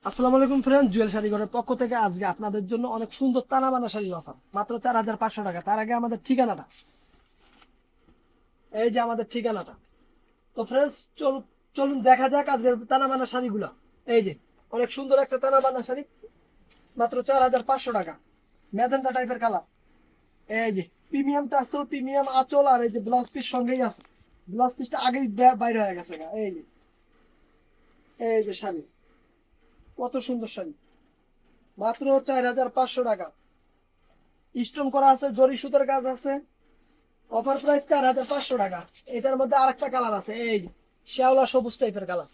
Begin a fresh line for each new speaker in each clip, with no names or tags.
আসসালামু আলাইকুম ফ্রেন্ড, জুয়েল শাড়ি ঘরের পক্ষ থেকে আজকে আপনাদের জন্য অনেক সুন্দর তানা বানা শাড়ির অফার মাত্র 4,500 টাকা। তার আগে আমাদের ঠিকানাটা, এই যে আমাদের ঠিকানাটা। তো ফ্রেন্ডস, চলুন দেখা যাক আজকের তানা বানা শাড়িগুলো। এই যে অনেক সুন্দর একটা তানা বানা শাড়ি, মাত্র 4,500 টাকা। ম্যাজেন্টা টাইপের কালার। এই যে প্রিমিয়াম টার্সেল, প্রিমিয়াম আঁচল, আর এই যে ব্লাউজ পিস সঙ্গেই আছে। ব্লাউজ পিসটা আগেই বাইরে হয়ে গেছে গা। এই যে শাড়ি, কত সুন্দর শাড়ি, মাত্র 4,500 টাকা। স্টোন করা আছে, জরি সুতার কাজ আছে। অফার প্রাইস 4,500 টাকা। এটার মধ্যে আরেকটা কালার আছে, এই যে শ্যাওলা সবুজ টাইপের কালার,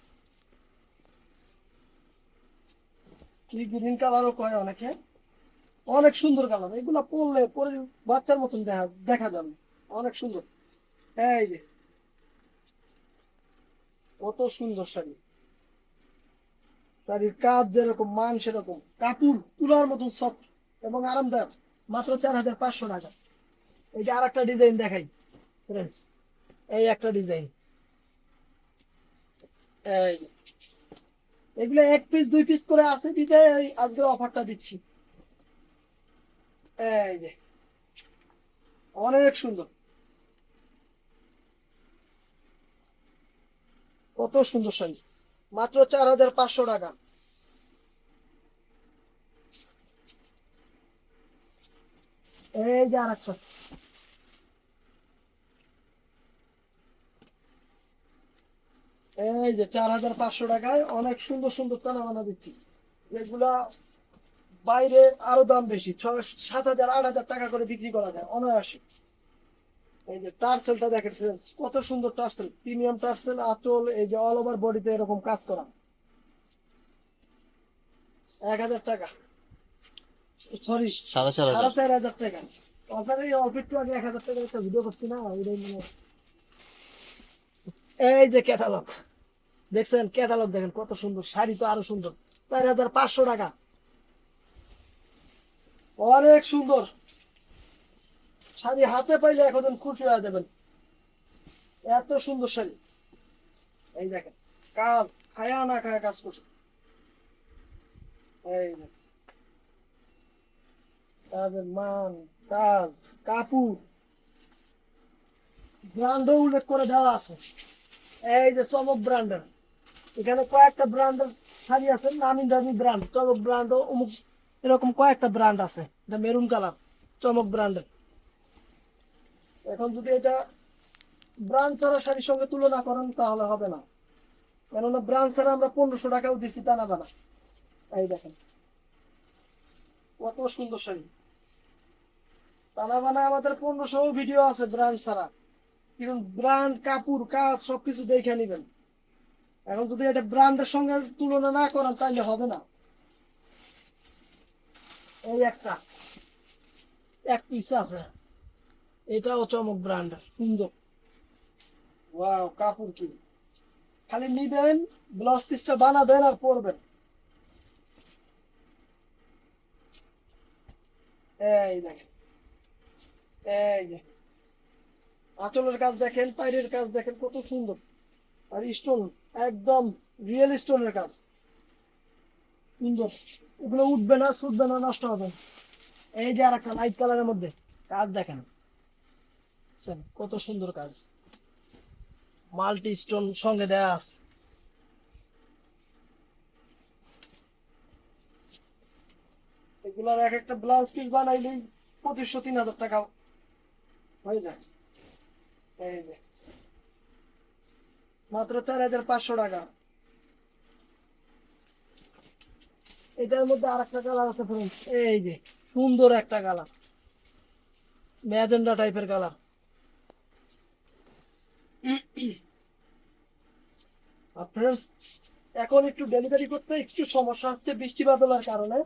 সি গ্রিন কালারও কয় অনেকে। অনেক সুন্দর কালার, এগুলা পরলে পরে বাচ্চার মতন দেখা দেখা যাবে। অনেক সুন্দর। এই যে কত সুন্দর শাড়ি। শাড়ির কাজ যেরকম, মান সেরকম, কাপড় তুলার মতন সফট এবং আরামদায়ক। মাত্র 4,500 টাকা। এই যে আর একটা ডিজাইন দেখাই ফ্রেন্ডস, এই একটা ডিজাইন। এই যে, এগুলো এক পিস দুই পিস করে আছে বিধায় এই আজকের অফারটা দিচ্ছি। এই যে অনেক সুন্দর, কত সুন্দর শাড়ি, মাত্র 4,500 টাকা। এই যে আর একটা, এই যে 4,500 টাকায় অনেক সুন্দর সুন্দর তানা বানা দিচ্ছি, যেগুলা বাইরে আরো দাম বেশি, 7,000 8,000 টাকা করে বিক্রি করা যায় অনায়াসে। এই যে টার্সেলটা দেখেন ফ্রেন্ডস, কত সুন্দর টার্সেল, প্রিমিয়াম টার্সেল আঁচল, এই যে অল ওভার বডিতে এরকম কাজ করা। 1,000 টাকা, সরি,
4,500।
4,500 টাকা। আপনার এই অল্প একটু আগে 1,000 টাকার একটা ভিডিও করছি না, ওইটাই মনে হয়। এই যে ক্যাটালগ দেখছেন, ক্যাটালগ দেখেন কত সুন্দর, শাড়ি তো আরো সুন্দর। 4,500 টাকা, অনেক সুন্দর শাড়ি। হাতে পাইলে এখন খুশি হয়ে যাবেন, এত সুন্দর শাড়ি। এই দেখেন কাজ, খায়া না খায়া কাজ করছে। এই দেখেন কাজের মান, কাজ, কাপড়, ব্র্যান্ডও উল্লেখ করে দেওয়া আছে। এই যে চমক ব্র্যান্ডের, এখানে কয়েকটা ব্র্যান্ডের শাড়ি আছে, নামি দামি ব্র্যান্ড, চমক ব্র্যান্ড ও অমুক, এরকম কয়েকটা ব্র্যান্ড আছে। এটা মেরুন কালার, চমক ব্র্যান্ডের। এখন যদি এটা ব্র্যান্ড ছাড়া শাড়ির সঙ্গে তুলনা করেন তাহলে হবে না, কেননা ব্র্যান্ড ছাড়া আমরা 1,500 টাকাও দিচ্ছি দানা বানা। এই দেখেন কত সুন্দর শাড়ি, দানা বানা আমাদের 1,500 ভিডিও আছে ব্র্যান্ড ছাড়া। কিন্তু ব্র্যান্ড, কাপড়, কাজ সবকিছু দেখে নিবেন। এখন যদি এটা ব্র্যান্ডের সঙ্গে তুলনা না করেন তাহলে হবে না। এই একটা, এক পিস আছে, এটাও চমক ব্র্যান্ডের, সুন্দর। ওয়াও, কাপড় কি, খালি নিবেন, ব্লাউজ পিসটা বানাবেন আর পরবেন। এই দেখেন, এই যে আঁচলের কাজ দেখেন, পাইরের কাজ দেখেন কত সুন্দর। আর স্টোন, একদম রিয়েল স্টোনের কাজ, সুন্দর। এগুলো উঠবে না, ছুটবে না, নষ্ট হবে না। এই যে আর একটা লাইট কালারের মধ্যে কাজ দেখেন, দেখছেন? কত সুন্দর কাজ, মাল্টি স্টোন সঙ্গে দেয়া আছে। এগুলার এক একটা ব্লাউজ পিস বানাইলেই 2,500 3,000 টাকা হয়ে যায়। এই যে মাত্র 4,500 টাকা। এটার মধ্যে আর একটা কালার আছে ফ্রেন্ডস, এই যে সুন্দর একটা কালার, ম্যাজেন্ডা টাইপের কালার। আর ফ্রেন্ডস, এখন একটু ডেলিভারি করতে একটু সমস্যা হচ্ছে বৃষ্টি বাদলার কারণে।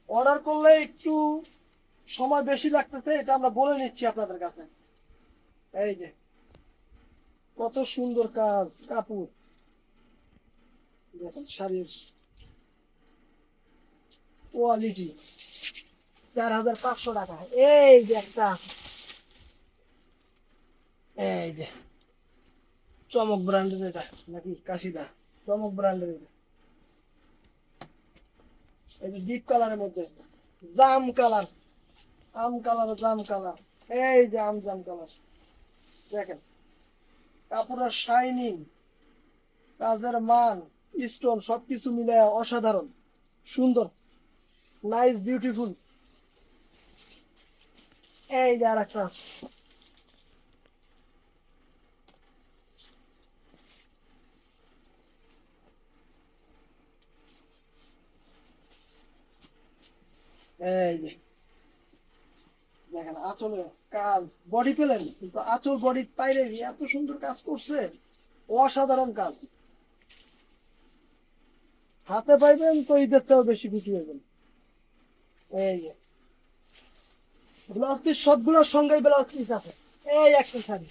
অর্ডার করলে একটু সময় বেশি লাগতেছে, এটা আমরা বলে নিচ্ছি আপনাদের কাছে। এই যে কত সুন্দর কাজ, কাপড় দেখেন, শাড়ির কোয়ালিটি। 4,500 টাকা। এই যে একটা, এই যে চমক ব্র্যান্ডের, এটা নাকি কাশিদা, চমক ব্র্যান্ডের এটা। এই যে ডিপ কালারের মধ্যে জাম কালার, আম কালার, জাম কালার, এই যে আম জাম কালার। দেখেন কাপড়ের শাইনিং, কাজের মান, স্টোন সবকিছু মিলে অসাধারণ সুন্দর, নাইস বিউটিফুল। এই যে আর একটা আছে। এই যে দেখেন আঁচলের কাজ, বডি পেলেন কিন্তু আঁচল বডি পাইরে এত সুন্দর কাজ করছে, অসাধারণ কাজ। হাতে পাইবেন তো ঈদের চেয়েও বেশি খুশি হইবেন। এই যে ব্লাউজ পিস সবগুলোর সঙ্গেই ব্লাউজ পিস আছে। এই একটা শাড়ি,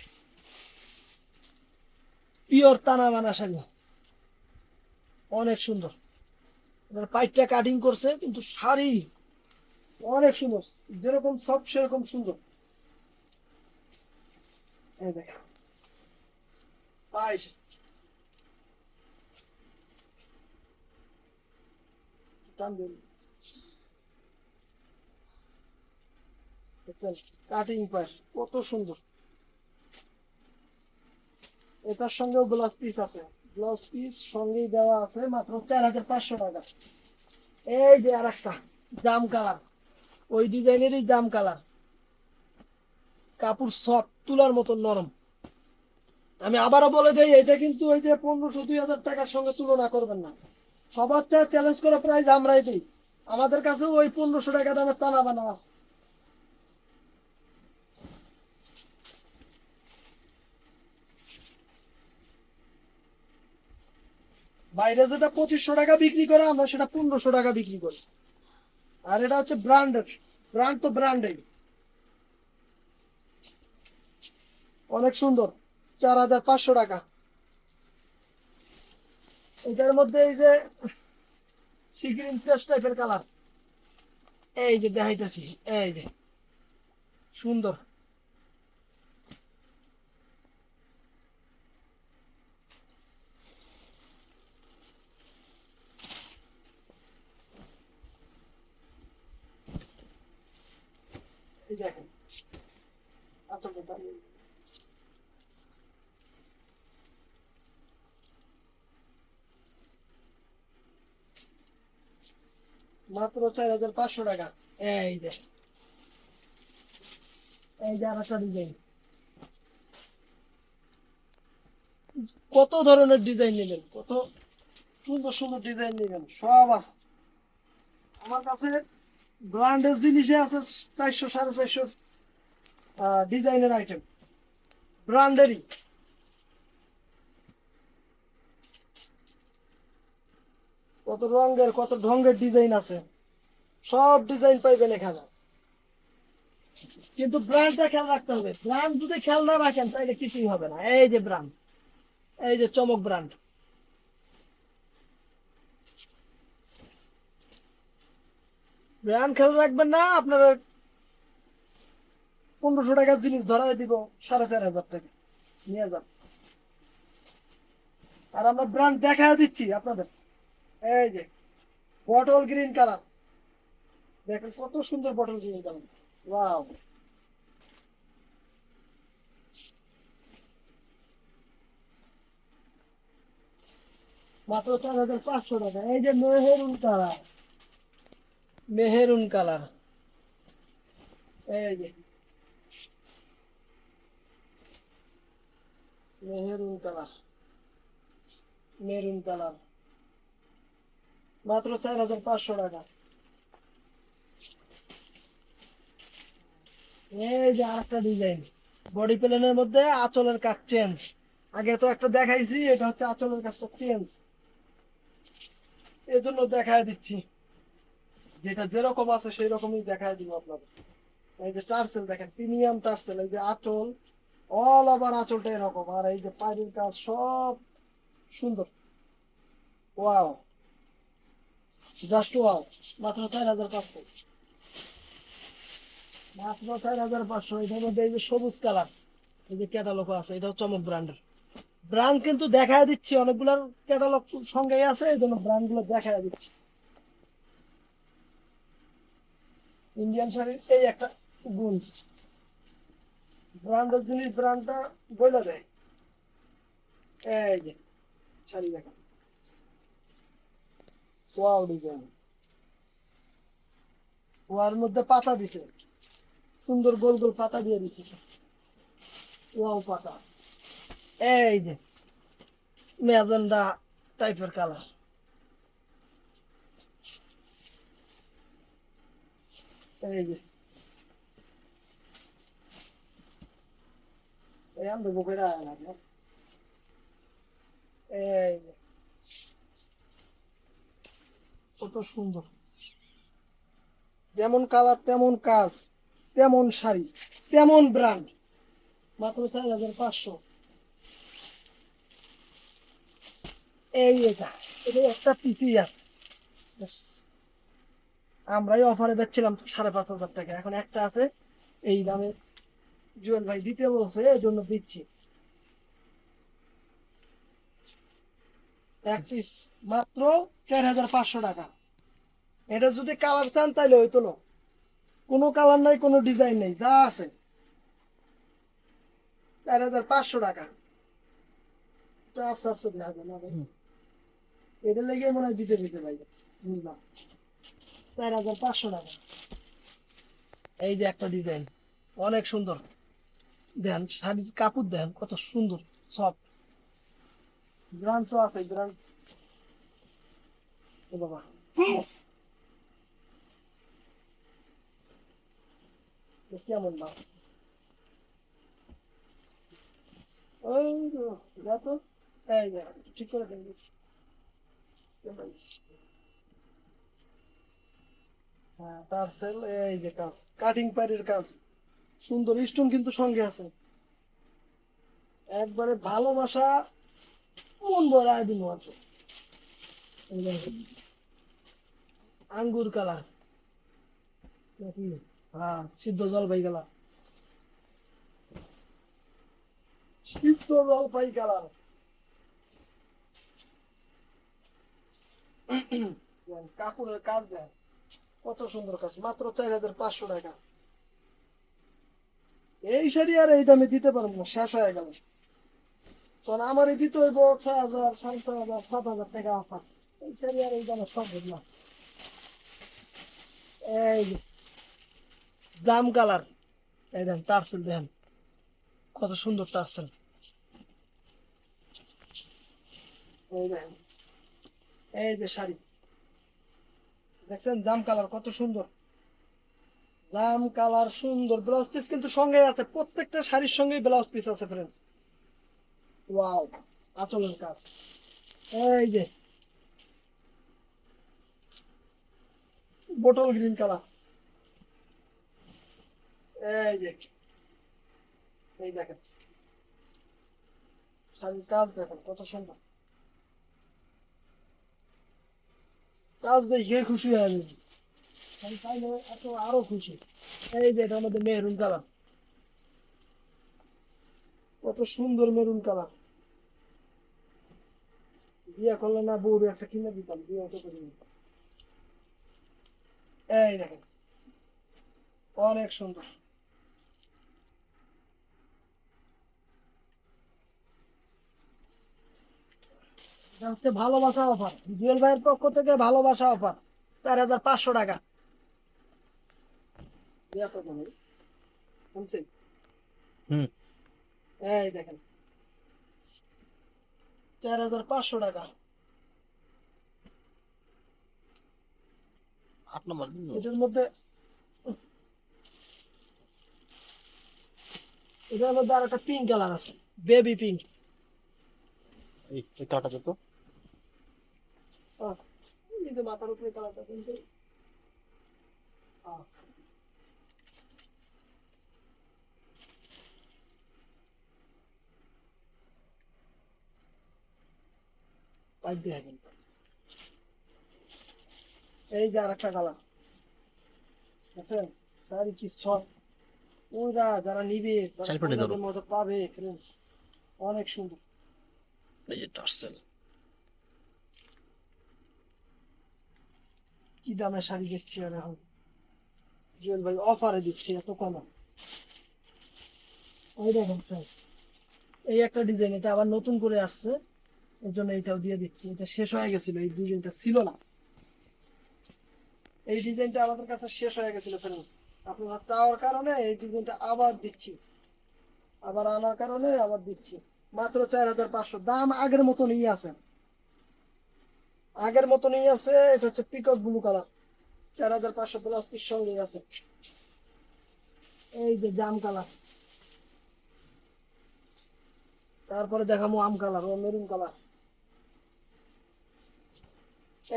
পিওর তানা বানা শাড়ি, অনেক সুন্দর। এবার পাইটটা কাটিং করছে কিন্তু শাড়ি অনেক সুন্দর, যেরকম সব সেরকম সুন্দর। এই দেখেন পাইট, টান দিন, দেখছেন কাটিং পাইট কত সুন্দর। এটার সঙ্গেও ব্লাউজ পিস আছে, ব্লাউজ পিস সঙ্গেই দেওয়া আছে মাত্র 4500 টাকা। এই যে আর একটা জাম কালার, ওই ডিজাইনেরই জাম কালার, কাপড় সফট তুলার মতো নরম। আমি আবারও বলে দেই এটা কিন্তু ওই যে 1500-2000 টাকার সঙ্গে তুলনা করবেন না। সবার চেয়ে চ্যালেঞ্জ করা প্রাইস আমরাই দিই, আমাদের কাছে ওই 1500 টাকা দামের টানা বানা আছে। বাইরে যেটা 2500 টাকা বিক্রি করে আমরা সেটা 1500 টাকা বিক্রি করি। আর এটা হচ্ছে ব্র্যান্ডের, ব্র্যান্ড তো ব্র্যান্ডেই অনেক সুন্দর, 4500 টাকা। এটার মধ্যে এই যে সিগ্রিন পেস্ট টাইপের কালার, এই যে দেখাইতেছি, এই যে সুন্দর। এই দেখেন আচ্ছা মাত্র 4500 টাকা। এই যে, এই যে আর একটা ডিজাইন, কত ধরনের ডিজাইন নেবেন, কত সুন্দর সুন্দর ডিজাইন নেবেন সব আছে আমার কাছে। ব্র্যান্ডের জিনিসে আছে 400-450 ডিজাইনের আইটেম, ব্র্যান্ডেরই। কত রঙের কত ঢঙ্গের ডিজাইন আছে, সব ডিজাইন পাইবেন এখানে। কিন্তু ব্র্যান্ডটা খেয়াল রাখতে হবে, ব্র্যান্ড যদি খেয়াল না রাখেন তাহলে কিছুই হবে না। এই যে ব্র্যান্ড, এই যে চমক ব্র্যান্ড, ব্র্যান্ড খেয়াল রাখবেন না আপনারা 1500 টাকার জিনিস ধরাই দিব 4500 টাকা, নিয়ে যান। আর আমরা ব্র্যান্ড দেখা দিচ্ছি আপনাদের। এই যে বটল গ্রিন কালার, দেখেন কত সুন্দর বটল গ্রিন কালার, ওয়াও। মাত্র 4500 টাকা। এই যে মেহেরুন কালার, মেহেরুন কালার, এই যে মেহেরুন কালার, মেরুন কালার, মাত্র 4500 টাকা। এই যে আরেকটা ডিজাইন, বডি প্লেনের মধ্যে আঁচলের কাজ চেঞ্জ। আগে তো একটা দেখাইছি, এটা হচ্ছে আঁচলের কাজটা চেঞ্জ, এই জন্য দেখায় দিচ্ছি, যেটা যেরকম আছে সেই রকমই দেখায় দিব আপনাদের। এই যে টার্সেল দেখেন, প্রিমিয়াম টার্সেল, এই যে আঁচল, অল ওভার আঁচলটা এরকম, আর এই যে পায়ের কাজ সব সুন্দর, ওয়াও, জাস্ট ওয়াও। মাত্র 4500, মাত্র 4500। এটার মধ্যে এই যে সবুজ কালার, এই যে ক্যাটালগ আছে, এটাও চমক ব্র্যান্ডের। ব্র্যান্ড কিন্তু দেখায় দিচ্ছি, অনেকগুলোর ক্যাটালগ সঙ্গেই আছে, এই জন্য ব্র্যান্ড গুলো দেখায় দিচ্ছি। ইন্ডিয়ান শাড়ির এই একটা গুণ, ব্র্যান্ডের জিনিস ব্র্যান্ডটা বইলা দেয়। এই যে শাড়ি দেখেন, ওয়াও ডিজাইন, ওয়ার মধ্যে পাতা দিছে, সুন্দর গোল গোল পাতা দিয়ে দিছে, ওয়াও পাতা। এই যে ম্যাজেন্ডা টাইপের কালার, এই যে এই আমরা বুকেরা লাগে, এই যে কত সুন্দর, যেমন কালার তেমন কাজ, তেমন শাড়ি, তেমন ব্র্যান্ড, মাত্র 4500। এই এটা, এটা একটা পিসি আছে, আমরাই অফারে বেচছিলাম 5500 টাকা, এখন একটা আছে এই দামে, জুয়েল ভাই দিতে বলছে এই জন্য দিচ্ছি। এক পিস মাত্র 4500 টাকা। এটা যদি কালার চান তাইলে হইতো না, কোনো কালার নাই, কোনো ডিজাইন নেই, যা আছে 4500 টাকা। তো আফসা আফসা দেখা যায় না ভাই, এটা লেগে মনে হয় দিতে দিছে ভাই, বুঝলাম। 4500 টাকা। এই যে একটা ডিজাইন, অনেক সুন্দর, দেন শাড়ির কাপড় দেন কত সুন্দর, সফট, ব্র্যান্ড তো আছে ব্র্যান্ড। ও বাবা, এ কেমন মাছ, ওই তো, যা তো, এই যে ঠিক করে দেন। হ্যাঁ টার্সেল, এই যে কাজ, কাটিং পাড়ের কাজ, সুন্দর স্টোন কিন্তু সঙ্গে আছে, একবারে ভালোবাসা মন ভরা দিন আছে। এই দেখেন, আঙ্গুর কালার নাকি, হ্যাঁ সিদ্ধ জলপাই কালার, সিদ্ধ জলপাই কালার। কাপড়ের কাজ দেন কত সুন্দর কাজ, মাত্র 4500 টাকা। এই শাড়ি আর এই দামে দিতে পারবো না, শেষ হয়ে গেল। কারণ আমার এই দিতে হইব 6000, 6500, 7000 টাকা অফার, এই শাড়ি আর এই দামে সম্ভব না। এই যে জাম কালার, এই দেন টার্সেল দেন কত সুন্দর টার্সেল, এই দেখেন, এই যে শাড়ি দেখছেন, জাম কালার কত সুন্দর, জাম কালার সুন্দর, ব্লাউজ পিস কিন্তু সঙ্গে আছে, প্রত্যেকটা শাড়ির সঙ্গে ব্লাউজ পিস আছে ফ্রেন্ডস। ওয়াও, আঁচলের কাজ, এই যে বটল গ্রিন কালার, এই যে এই দেখেন শাড়ির কাজ দেখেন কত সুন্দর, কাজ দেখে খুশি হয়ে যাবে, শাড়ি পাইলে এত আরো খুশি। এই যে এটার মধ্যে মেরুন কালার, কত সুন্দর মেরুন কালার, বিয়ে করলে না বউরে একটা কিনে দিতাম, বিয়ে তো করি নি। এই দেখেন অনেক সুন্দর, এটা হচ্ছে ভালোবাসা অফার, জুয়েল ভাইয়ের পক্ষ থেকে ভালোবাসা অফার, 4500 টাকা। বিয়ে করবো না, শুনছেন?
হুম।
এই দেখেন 4500 টাকা।
8 নম্বর দিন।
এটার মধ্যে, এটার মধ্যে আর একটা পিঙ্ক কালার আছে, বেবি পিঙ্ক।
এই কাটা যেত।
এই যে মাথার উপরে কালারটা কিন্তু, পাইপ দিয়ে কিন্তু, এই যে আর একটা কালার দেখছেন, শাড়ি কি সব, ওরা যারা নিবে তারা
চারিপাটে ধরো।
কইনাদের মতো পাবে ফ্রেন্ডস, অনেক সুন্দর।
এই যে টার্সেল।
কি দামে শাড়ি দেখছি আর এখন, জুয়েল ভাই অফারে দিচ্ছি এত কমে। ওই দেখেন friends, এই একটা ডিজাইন, এটা আবার নতুন করে আসছে, এর জন্য এটাও দিয়ে দিচ্ছি। এটা শেষ হয়ে গেছিল, এই ডিজাইনটা ছিল না, এই ডিজাইনটা আমাদের কাছে শেষ হয়ে গেছিল ফ্রেন্ডস। আপনারা চাওয়ার কারণে এই ডিজাইনটা আবার দিচ্ছি, আবার আনার কারণে আবার দিচ্ছি। মাত্র 4500, দাম আগের মতনই আছে, আগের মতনই আছে। এটা হচ্ছে peacock blue colour, 4500 plus piece সঙ্গে আছে। এই যে জাম কালার, তারপরে দেখাবো আম কালার ও মেরুন কালার।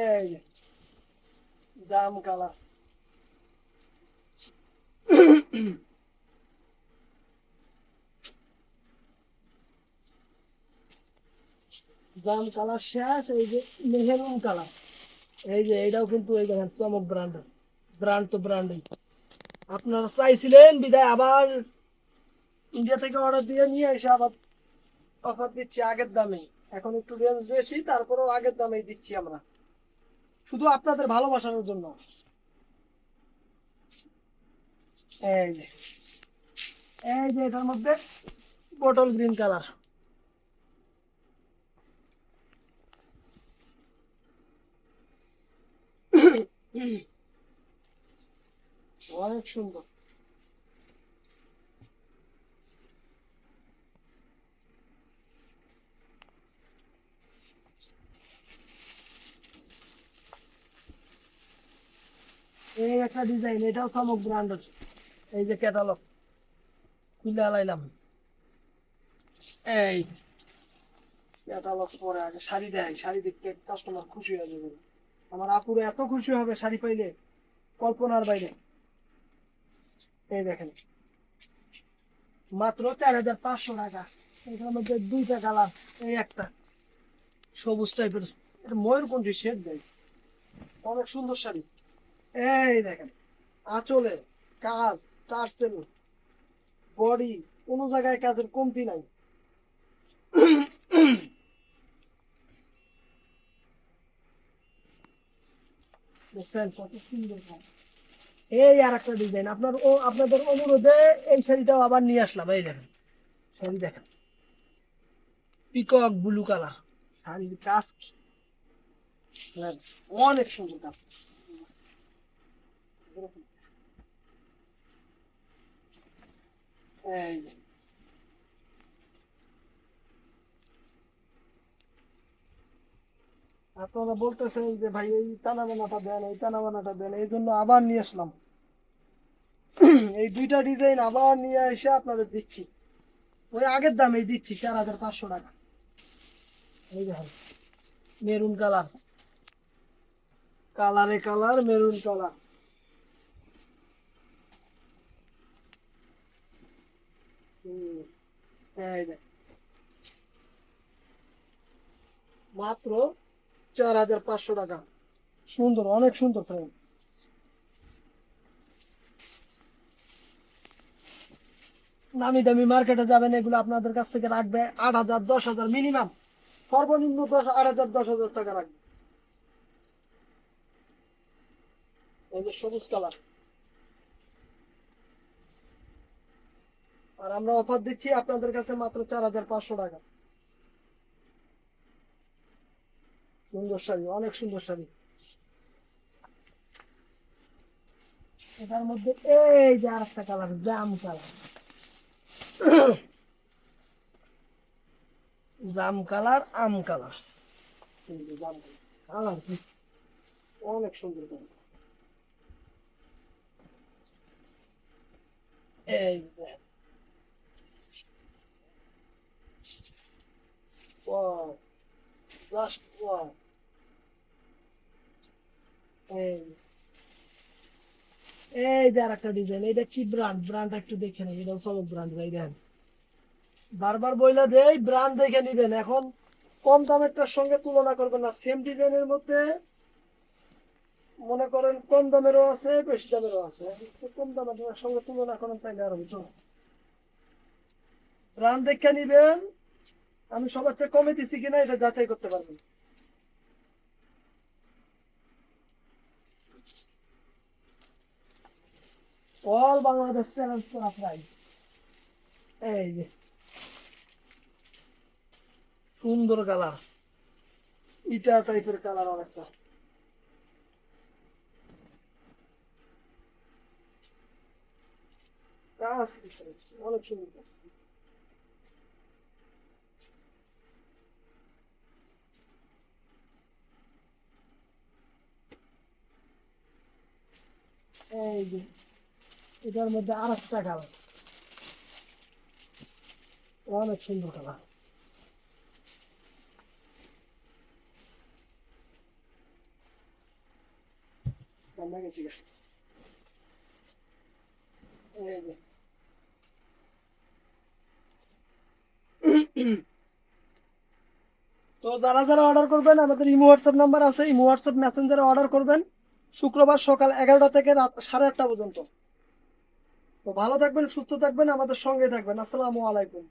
এই যে জাম কালার, জাম কালার শেষ। এই যে মেহেরুন কালার, এই যে এটাও কিন্তু এই দেখেন চমক ব্র্যান্ডের, ব্র্যান্ড তো ব্র্যান্ডই। আপনারা চাইছিলেন বিদায় আবার ইন্ডিয়া থেকে অর্ডার দিয়ে নিয়ে এসে আবার অফার দিচ্ছি আগের দামে। এখন একটু রেঞ্জ বেশি, তারপরেও আগের দামেই দিচ্ছি আমরা, শুধু আপনাদের ভালোবাসার জন্য। এই যে, এই যে এটার মধ্যে বটল গ্রিন কালার, অনেক সুন্দর। এই একটা ডিজাইন, এটাও চমক ব্র্যান্ডের। এই যে ক্যাটালগ খুলে আলাইলাম, এই ক্যাটালগ পরে আগে শাড়ি দেয়, শাড়ি দেখতে কাস্টমার খুশি হয়ে যাবে। আমার আপুরে এত খুশি হবে শাড়ি পাইলে, কল্পনার বাইরে। এই দেখেন মাত্র 4500 টাকা। এটার মধ্যে দুইটা কালার, এই একটা সবুজ টাইপের, এটা ময়ূরকণ্ঠী শেড দেয়, অনেক সুন্দর শাড়ি। এই দেখেন আঁচলে কাজ, টার্সেল, বডি, কোনো জায়গায় কাজের কমতি নাই। দেখছেন কত সুন্দর কাজ। এই আর একটা ডিজাইন, আপনাদের অনুরোধে এই শাড়িটাও আবার নিয়ে আসলাম। এই দেখেন শাড়ি দেখেন, পিকক ব্লু কালার, শাড়ির কাজ কি, অনেক সুন্দর কাজ। এই যে আপনারা বলতেছেন যে ভাই এই টানা বানাটা দেন, এই টানা বানাটা দেন, এই জন্য আবার নিয়ে আসলাম। এই দুইটা ডিজাইন আবার নিয়ে এসে আপনাদের দিচ্ছি ওই আগের দামেই দিচ্ছি, 4500 টাকা। এই দেখেন মেরুন কালার, কালারে কালার মেরুন কালার। এই দেখ মাত্র 4500 টাকা, সুন্দর, অনেক সুন্দর ফ্রেম। নামি দামি মার্কেটে যাবেন, এগুলো আপনাদের কাছ থেকে রাখবে 8000 10,000 মিনিমাম, সর্বনিম্ন 8000 10,000 টাকা রাখবে। এই যে সবুজ কালার, আর আমরা অফার দিচ্ছি আপনাদের কাছে মাত্র 4500 টাকা। সুন্দর শাড়ি, অনেক সুন্দর শাড়ি। এটার মধ্যে এই যে আর একটা কালার, জাম কালার, জাম কালার আম কালার। এই যে জাম কালার, কালার অনেক সুন্দর কালার। এই যে ওয়াও, জাস্ট ওয়াও। এই এই যে আর একটা ডিজাইন, এটা কি ব্র্যান্ড, ব্র্যান্ড একটু দেখে নেই, এটা সব ব্র্যান্ড ভাই দেন। বারবার বইলা দেই ব্র্যান্ড দেখে নিবেন। এখন কম দামেরটার সঙ্গে তুলনা করবেন না, সেম ডিজাইনের মধ্যে মনে করেন কম দামেরও আছে বেশি দামেরও আছে, একটু কম দামের সঙ্গে তুলনা করেন তাইলে আর হইতো। ব্র্যান্ড দেখে নিবেন, আমি সবার চেয়ে কমে দিছি কিনা এটা যাচাই করতে পারবেন। অল বাংলাদেশ চ্যালেঞ্জ করা প্রাইস। এই যে সুন্দর কালার, ইটা টাইপের কালার অনেকটা। কাজ difference, অনেক সুন্দর কাজ। এই যে এটার মধ্যে আর একটা কালার, অনেক সুন্দর কালার। রান্না গেছি গা। এই যে তো যারা যারা অর্ডার করবেন, আমাদের ইমো হোয়াটসঅ্যাপ নাম্বার আছে, ইমো হোয়াটসঅ্যাপ মেসেঞ্জারে অর্ডার করবেন শুক্রবার সকাল 11টা থেকে রাত 8:30 পর্যন্ত। তো ভালো থাকবেন, সুস্থ থাকবেন, আমাদের সঙ্গে থাকবেন। আসসালামু আলাইকুম।